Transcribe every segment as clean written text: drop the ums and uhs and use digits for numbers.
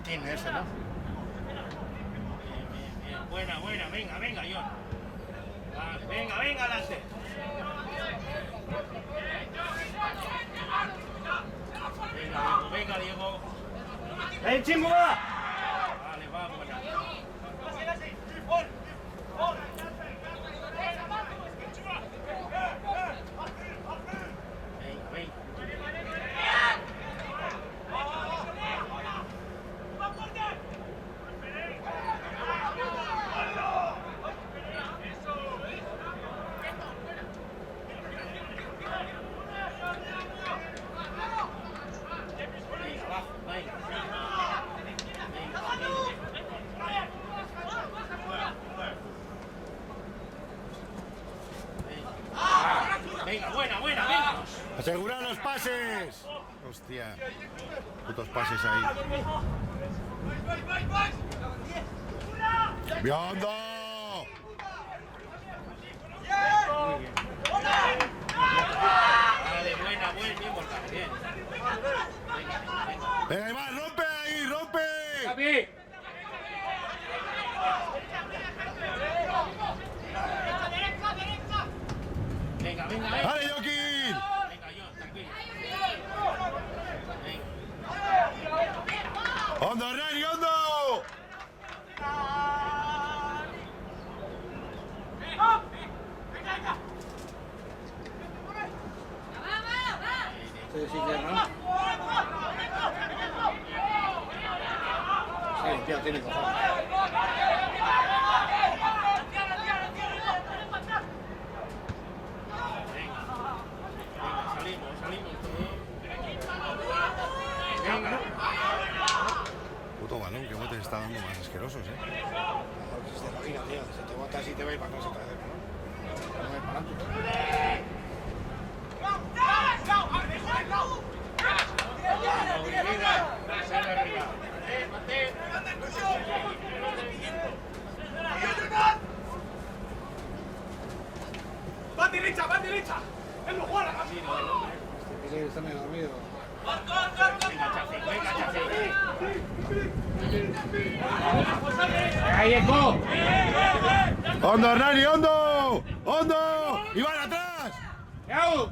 Tiene ese, ¿no? Bien. Buena, venga, John. Vale, venga, adelante. Venga, Diego. ¡Ven, Chimbo, va! Vale, vamos. Venga. Venga, buena. ¡Asegura los pases! Hostia. Putos pases ahí. ¡Biondo! Vale, buena, bien volcado, bien. Venga, Iván, rompe ahí, rompe. ¡Capi! Venga. ¡Dale, Joaquín! Venga, John, tranquilo. ¡Hondo, Hernani, hondo! Sí, ¿no? Sí, tío, tiene cojones. Salimos. Venga. Puto balón, que bote está dando más asquerosos, Se te imagina, tío. Se te bota así y te va a ir para atrás otra vez, ¿no? No va a ir para adelante. ¡Va derecha! ¡Él no juega! Este está medio dormido. ¡Ahí, Eco! ¡Hondo, Hernani, hondo! ¡Hondo! ¡Iván, atrás! ¡Yau!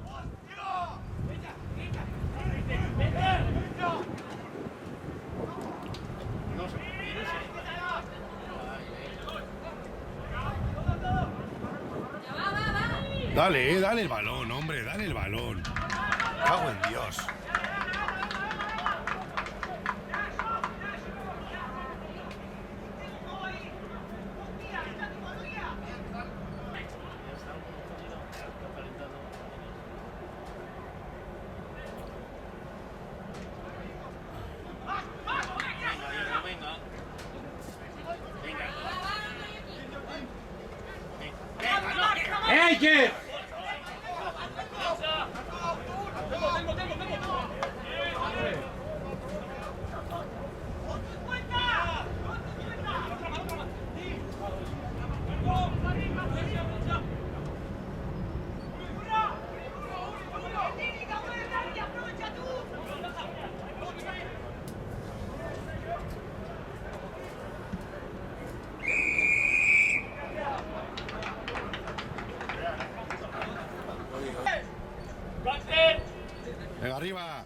Dale el balón, hombre, dale el balón. Cago en Dios. ¡Ey, qué! Venga, arriba.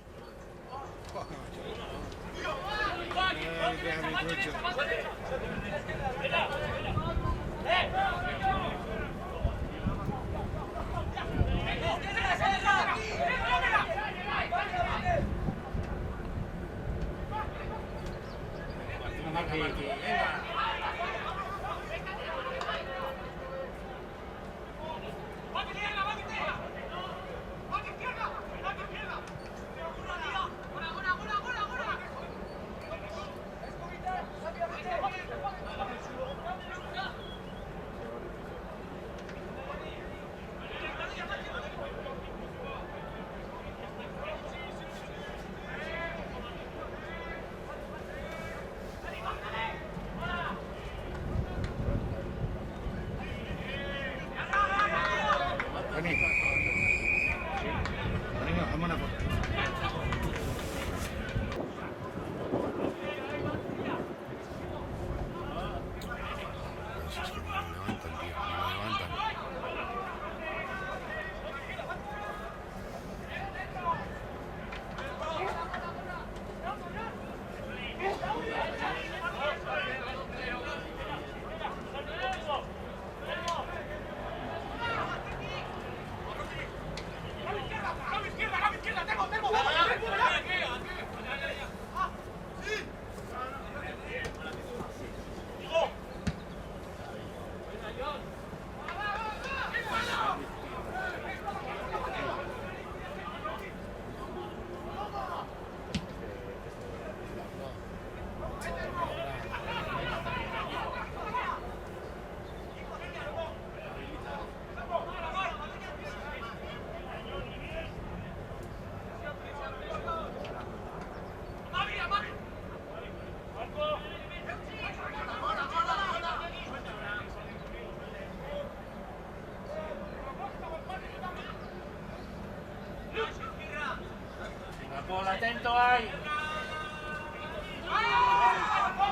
quieto ahí.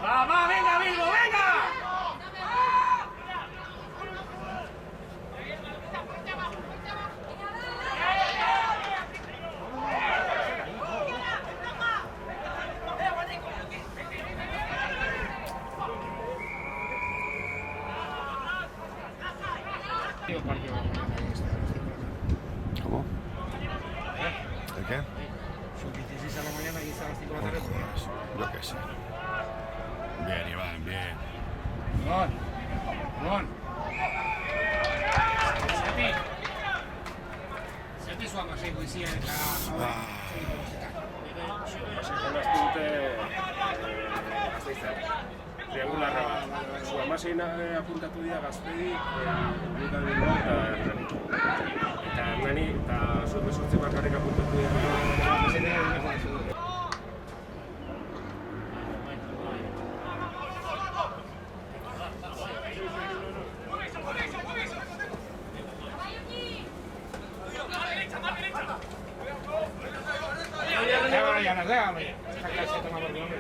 Va, venga, Bilbo, venga. ¿Cómo? ¿De qué? Son 16 a la mañana y está a las 5 de la tarde. Joder, yo qué sé. Bien, Iván, bien. Iván. Senti suama seguizia eta Triangularra bat. Zu amasein apuntatu dira Gaztedi, Luka Bilbao eta Hernani. Eta Hernani eta zuek besortze bakarrik apuntatu dira. Déjame. Esta clase toma por nombre.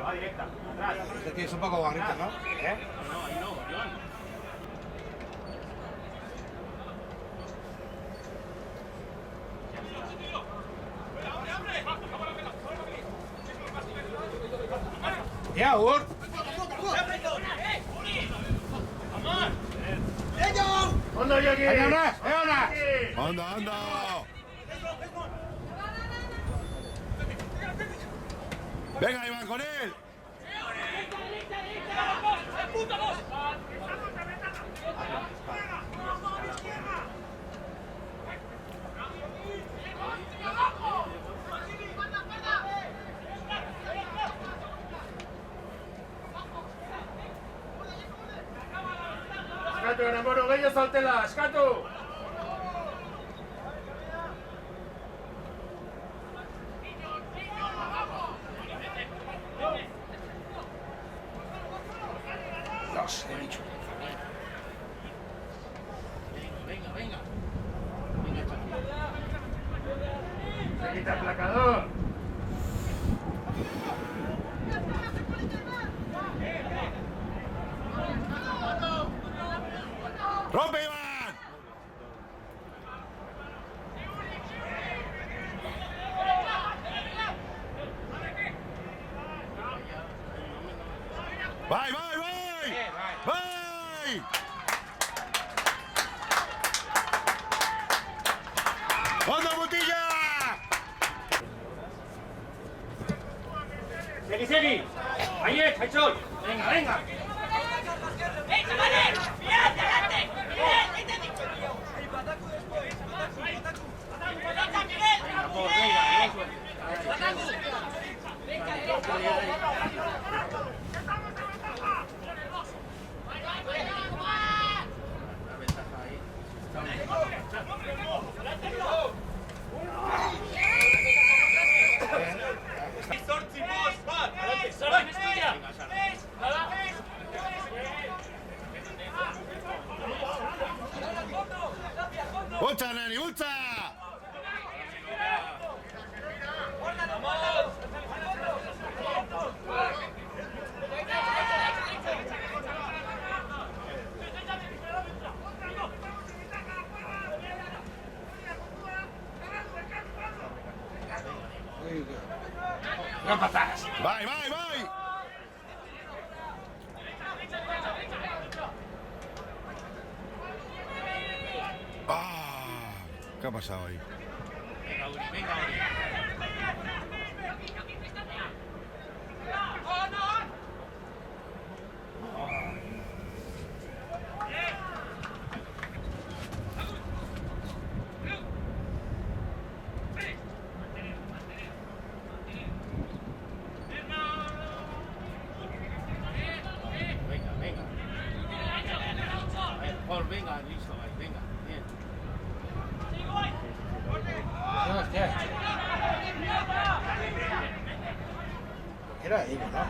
Va directa, atrás. Este tío es un poco barrito, ¿no? ¿Eh? No, ahí no, John. Ya, Urt. ¡Onda, Yogi! ¡Anda! ¡Anda, anda! ¡Venga, Iván, con él! ¡Eskatu, enamoro, gehiago zautela! ¡Eskatu! Dios, he dicho. Venga. Se quita el placador. ¡Rompe, Iván! ¡Vai! ¡Onda, Botilla! Segui. Ahí, Chachón. Venga. ¡Ey, chavales! ¡Mirad, adelante! ¡Miguel, ahí te he dicho! ¡Venga, Miguel! ¡Ultra, Nani, ultra! Gran patadas. ¡Vai! ¡Ah! ¿Qué ha pasado ahí? Venga, Uri. Venga. Paul, venga, listo, venga, bien. primera, digo, ¿no?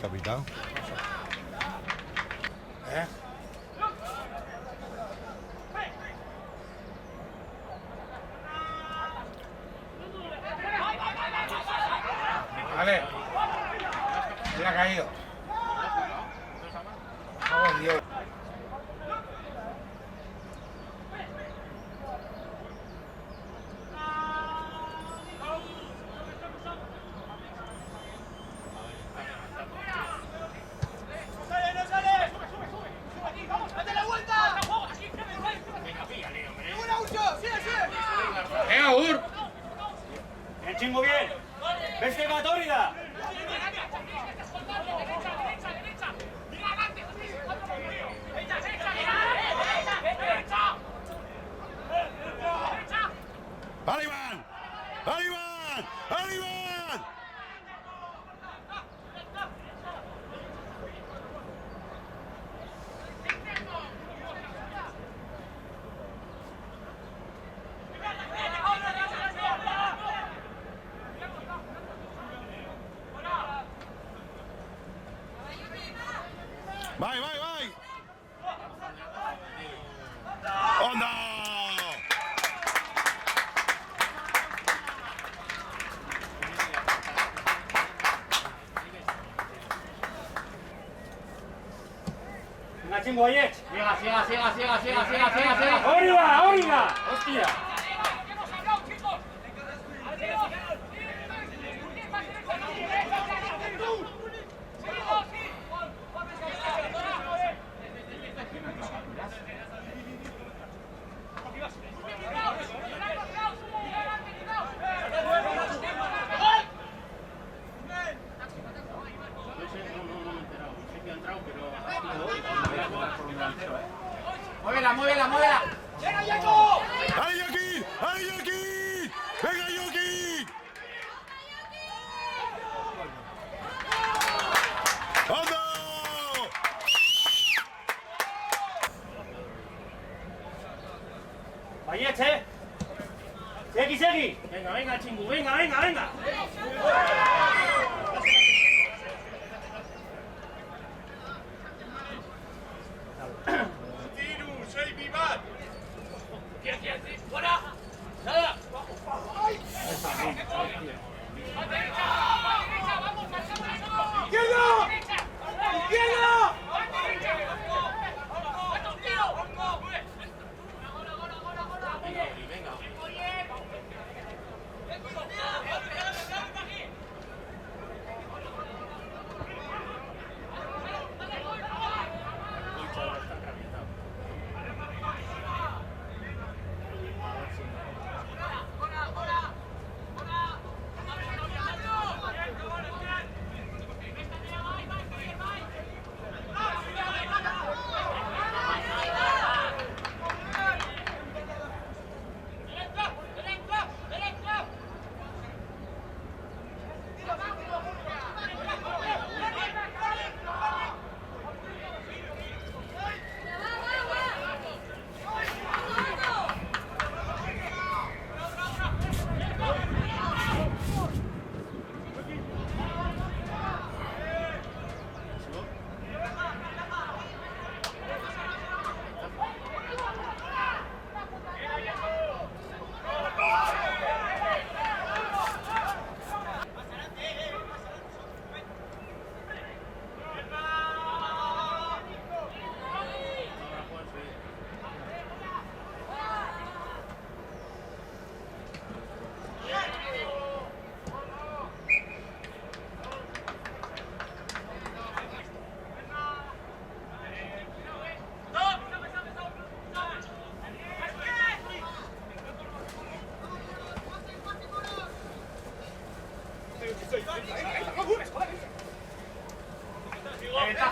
Capitán. Vale. Se le ha caído. Oh, Dios. Venga, Ur. El chingo bien. ¿Ves que va Tórida? ¡Vale, Iván! ¡Vale, Iván! ¡Vale, Iván! ¡Vai, vai, vai! ¡Onda! Venga, chingo, oye. Siga. ¡Origa! ¡Hostia! Muévela. ¡Dale, Joaquín! ¡Dale, Joaquín! ¡Venga, Joaquín! ¡Anda! Vallete. Segui. Venga, chingo, venga. Fuera. Nada.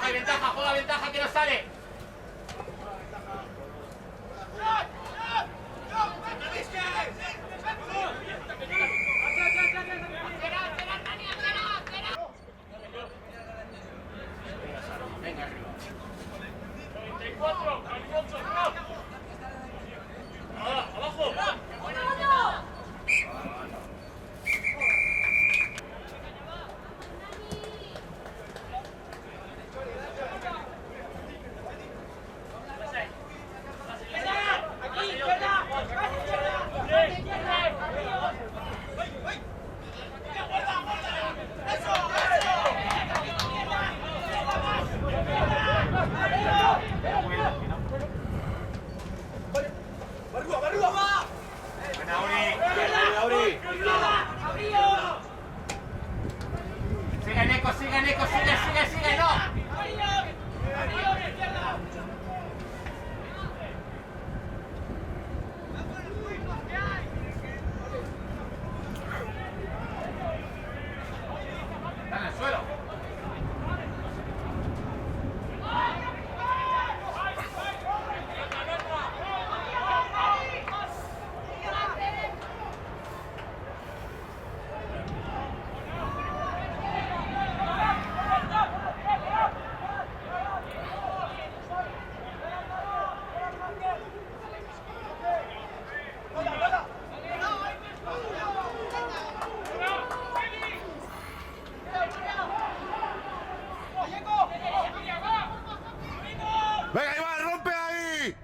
Hay ventaja, juega ventaja que no sale. ¡Venga, Iván, rompe ahí!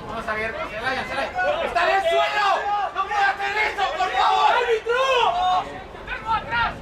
Vamos abiertos, se vayan. ¡Está en el suelo! ¡No puede hacer eso, por favor! ¡Árbitro! ¡Vengo atrás!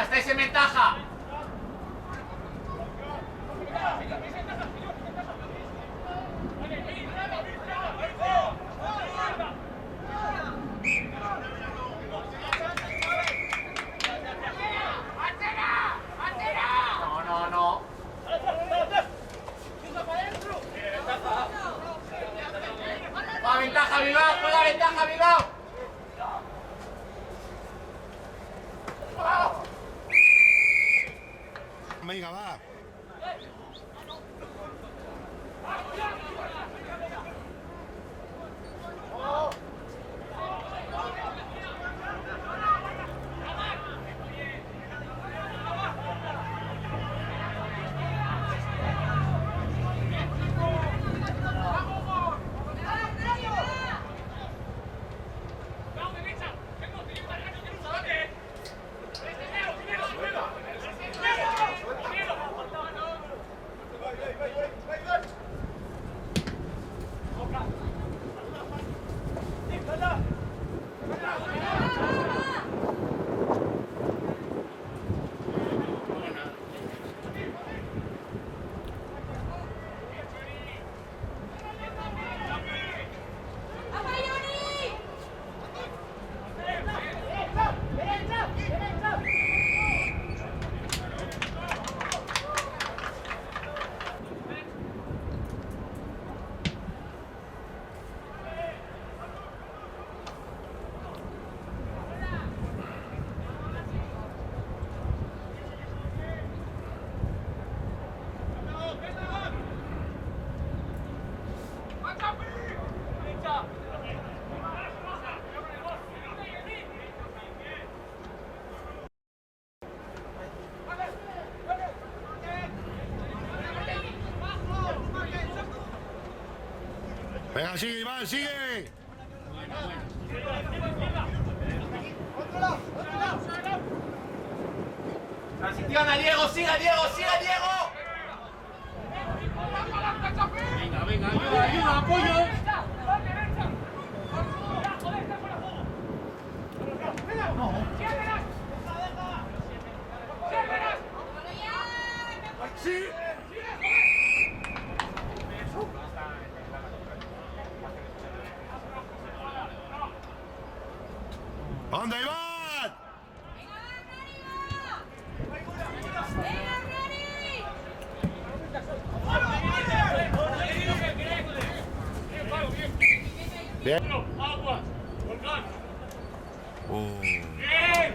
Estáis en ventaja. venga, va. Venga, sigue, Iván, sigue. Transición a Diego, siga Diego, siga Diego. Venga, venga, ayuda, ayuda, apoyo. ¿Dónde, Iván? Bien. Aguas, volcán. Bien.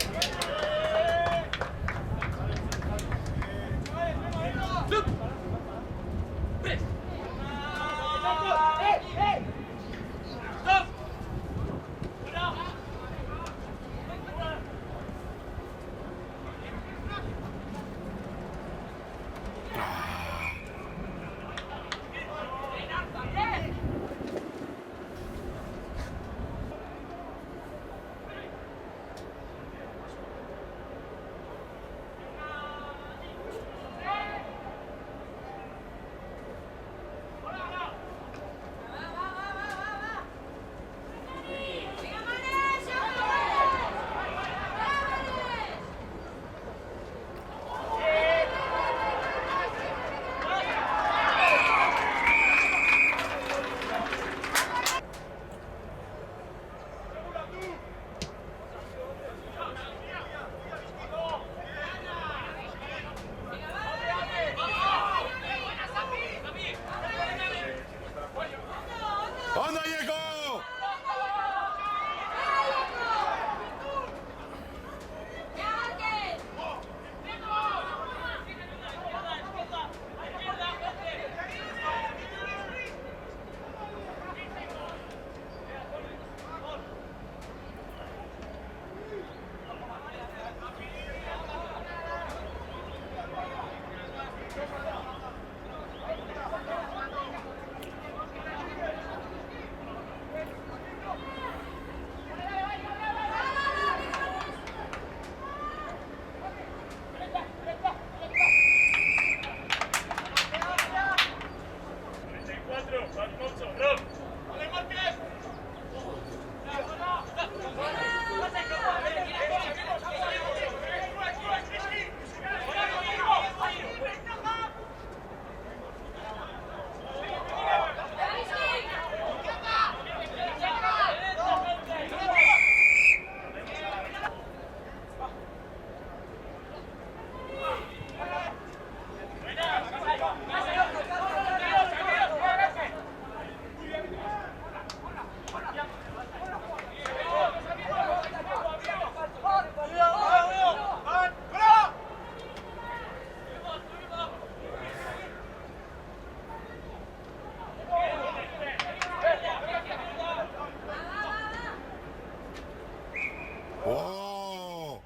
¡Oh!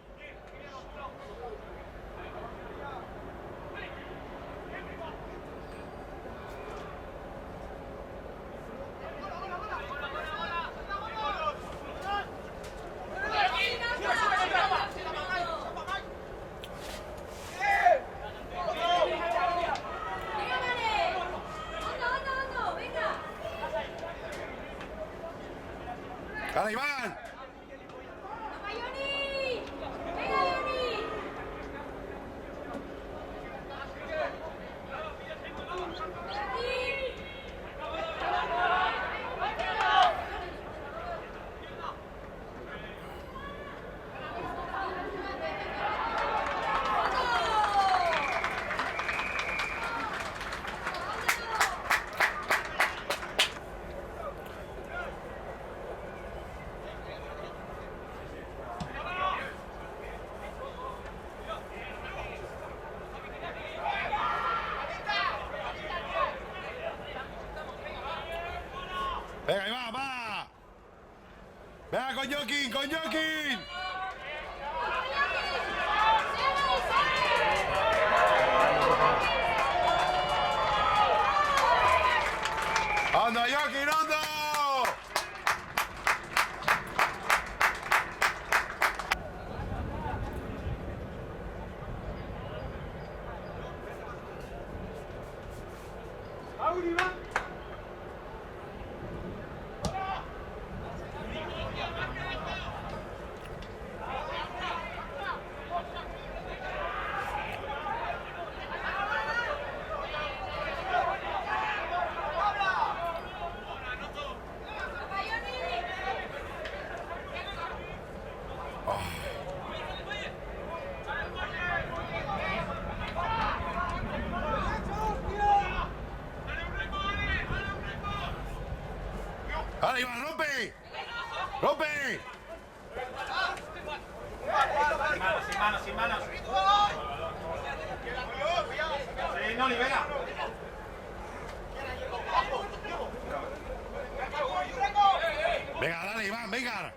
¡Dale, Iván! Venga, ahí va, va. Venga, con Joaquín, con Joaquín. ¡Anda, Joaquín, anda! ¡Dale, Iván, rompe! ¡Rompe! Sin manos, sin manos. Sí, no, libera. Venga, dale, Iván, venga.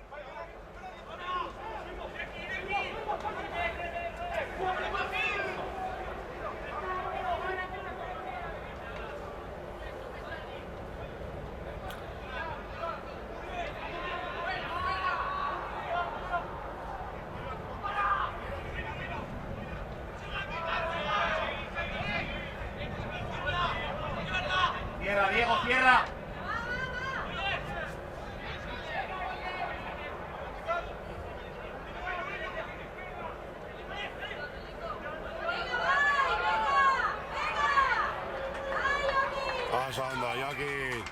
Cierra, Diego, cierra. Pasa, anda, Joaquín.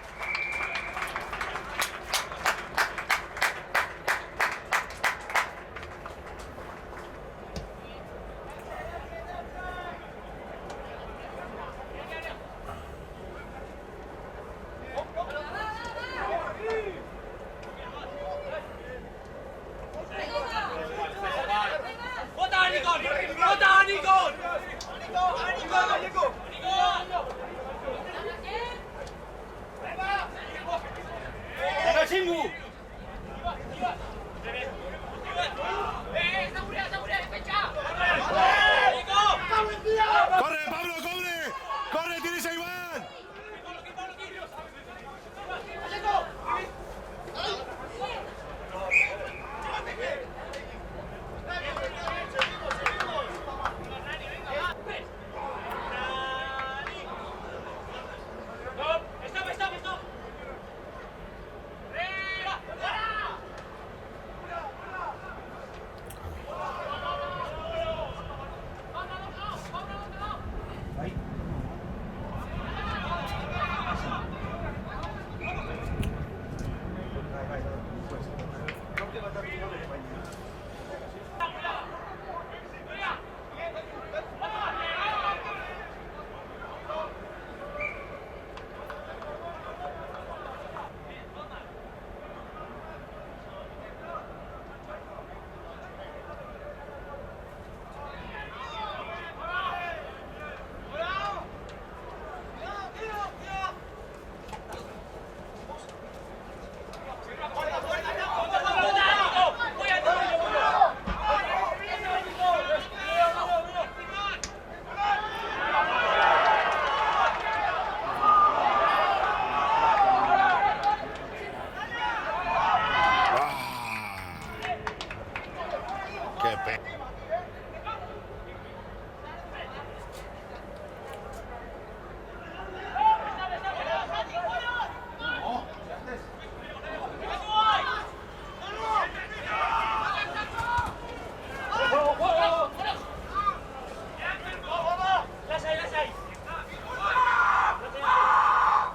Qué pe...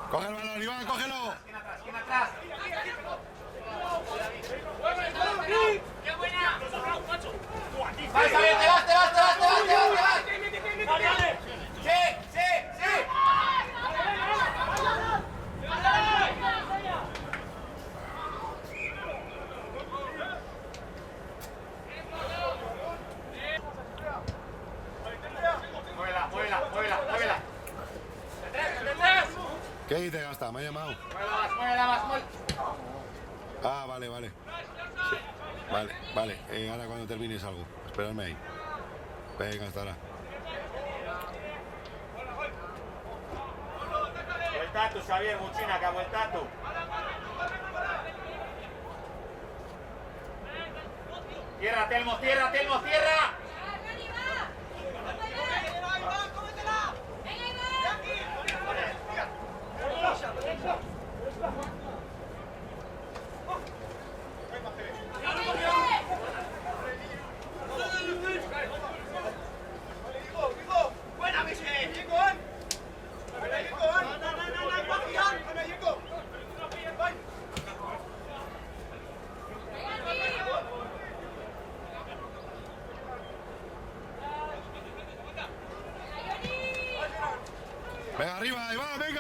Coge el balón, Iván, cógelo. ¿Quién atrás? Vale, Xavier, te vas. Sí. Muévela. ¿Qué dice Gasta? ¿Me ha llamado? Muévela más. Ah, vale. Vale. Ahora cuando termines algo. Esperadme ahí. Venga, hasta ahora. Vuelta tú, Xavier, Muchina, que ha vuelta tú. Tierra, Telmo, tierra. Venga, arriba, Iván, venga.